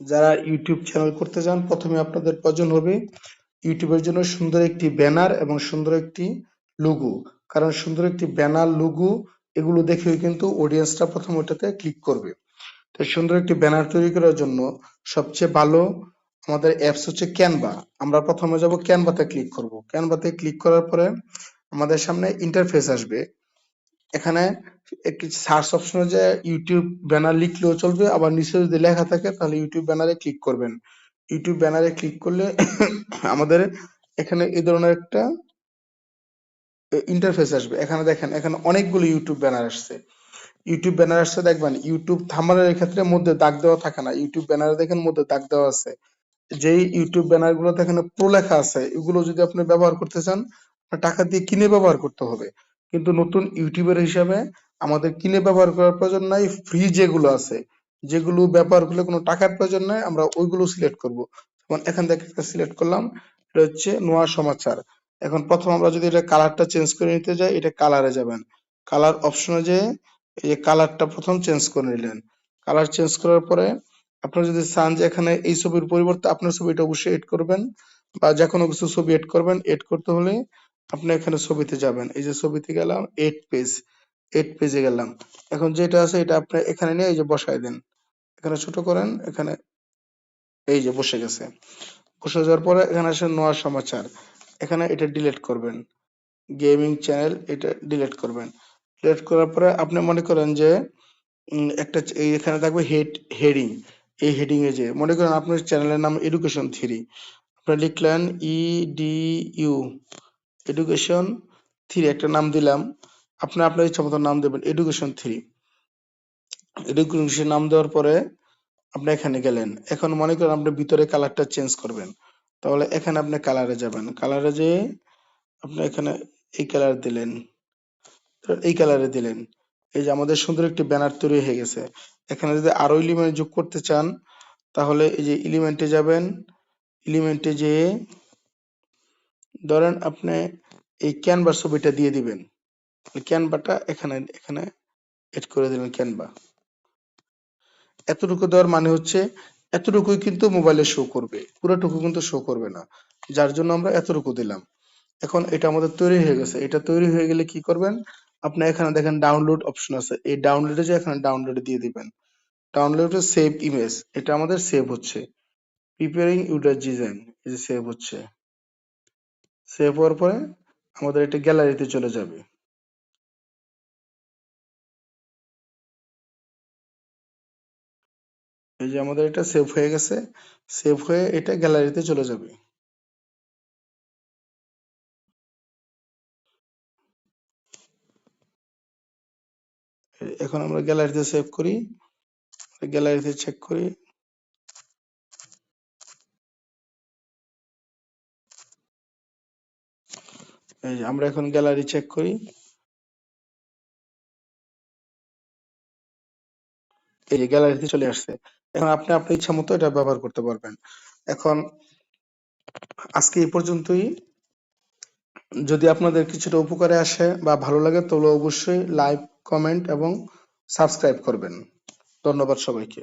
যারা YouTube channel করতে চান প্রথমে আপনাদের প্রয়োজন হবে ইউটিউবের জন্য সুন্দর একটি ব্যানার এবং সুন্দর একটি লোগো। কারণ সুন্দর একটি ব্যানার, লোগো এগুলো দেখেই কিন্তু অডিয়েন্সটা প্রথম ওটাতে ক্লিক করবে। তো সুন্দর একটি ব্যানার তৈরি করার জন্য সবচেয়ে ভালো আমাদের অ্যাপস হচ্ছে ক্যানভা। আমরা প্রথমে যাব ক্যানভাতে ক্লিক করব। ক্যানভাতে ক্লিক করার পরে আমাদের সামনে ইন্টারফেস আসবে। এখানে একটি সার্চ অপশনে যে ইউটিউব ব্যানার লিখলেও চলবে, আবার নিচে যদি লেখা থাকে তাহলে ইউটিউব ব্যানারে ক্লিক করবেন। ইউটিউব ব্যানারে ক্লিক করলে আমাদের এখানে এই ধরনের একটা ইন্টারফেস আসবে। এখানে দেখেন, এখানে অনেকগুলো ইউটিউব ব্যানার আসছে। ইউটিউব ব্যানার আসছে, দেখবেন ইউটিউব থাম্বনেলের ক্ষেত্রে মধ্যে দাগ দেওয়া থাকে না, ইউটিউব ব্যানারে দেখেন মধ্যে দাগ দেওয়া আছে। যেই ইউটিউব ব্যানার গুলোতে এখানে প্রো লেখা আছে, এগুলো যদি আপনি ব্যবহার করতে চান টাকা দিয়ে কিনে ব্যবহার করতে হবে। কিন্তু নতুন ইউটিউবের হিসাবে আমাদের কিনে ব্যবহার করার প্রয়োজন নাই। ফ্রি যেগুলো আছে, যেগুলো ব্যবহার করলে কোনো টাকার প্রয়োজন নাই, আমরা ওইগুলো সিলেক্ট করব। যেমন এখান থেকে একটা সিলেক্ট করলাম, এটা হচ্ছে নোয়া সমাচার। এখন প্রথম আমরা যদি এটা কালারটা চেঞ্জ করে নিতে যাই, এটা কালারে যাবেন। কালার অপশনে যে এই যে কালারটা প্রথম চেঞ্জ করে নিলেন। কালার চেঞ্জ করার পরে আপনারা যদি চান যে এখানে এই ছবির পরিবর্তে আপনার ছবিটা অবশ্যই এড করবেন, বা যে কোনো কিছু ছবি এড করবেন। এড করতে হলে আপনি এখানে ছবিতে যাবেন, এই যে ছবিতে গেলাম, এড পেজ, এড পেজে গেলাম। এখন যেটা আছে এটা আপনি এখানে নিয়ে এই যে বসায় দেন, এখানে ছোট করেন, এখানে এই যে বসে গেছে। বসে যাওয়ার পরে এখানে আসেন নোয়া সমাচার, এখানে এটা ডিলিট করবেন। গেমিং চ্যানেল এটা ডিলিট করবেন। ডিলিট করার পরে আপনি মনে করেন যে একটা এখানে থাকবে হেডিং। এই হেডিং এ যে মনে করেন আপনার চ্যানেলের নাম এডুকেশন 3, আপনি লিখলেন EDU এডুকেশন 3, একটা নাম দিলাম। আপনি আপনার ইচ্ছা মতো নাম দেবেন এডুকেশন 3। এডুকেশন নাম দেওয়ার পরে আপনি এখানে গেলেন। এখন মনে করেন আপনি ভিতরে কালারটা চেঞ্জ করবেন, তাহলে এখানে আপনি কালারে যাবেন। কালারে যেয়ে আপনি এখানে এই কালার দিলেন, এই কালারে দিলেন। এই যে আমাদের সুন্দর একটি ব্যানার তৈরি হয়ে গেছে। এখানে যদি আরো এলিমেন্ট যোগ করতে চান তাহলে এই যে এলিমেন্টে যাবেন। এলিমেন্টে যেয়ে ধরেন আপনি এই ক্যানভার ছবিটা দিয়ে দিবেন। ক্যানভাটা এখানে এখানে এড করে দিলেন ক্যানভা। এতটুকু দেওয়ার মানে হচ্ছে এতটুকুই কিন্তু মোবাইলে শো করবে, পুরোটুকু কিন্তু শো করবে না, যার জন্য আমরা এতটুকু দিলাম। এখন এটা আমাদের তৈরি হয়ে গেছে। এটা তৈরি হয়ে গেলে কি করবেন, আপনি এখানে দেখেন ডাউনলোড অপশন আছে, এই ডাউনলোডে যে এখানে ডাউনলোডে দিয়ে দিবেন। ডাউনলোডে সেভ ইমেজ, এটা আমাদের সেভ হচ্ছে। প্রিপেয়ারিং ইউজার ডিজাইন, এই যে সেভ হচ্ছে। সেভ হওয়ার পরে আমাদের এটা গ্যালারিতে চলে যাবে। এই যে আমাদের এটা সেভ হয়ে গেছে। সেভ হয়ে এটা গ্যালারিতে চলে যাবে। এখন আমরা গ্যালারিতে সেভ করি, গ্যালারিতে চেক করি। এই যে আমরা এখন গ্যালারি চেক করি, এই যে গ্যালারিতে চলে আসছে। এখন আপনি আপনার ইচ্ছা মতো এটা ব্যবহার করতে পারবেন। এখন আজকে এই পর্যন্তই। যদি আপনাদের কিছুটা উপকারে আসে বা ভালো লাগে তাহলে অবশ্যই লাইক, কমেন্ট এবং সাবস্ক্রাইব করবেন। ধন্যবাদ সবাইকে।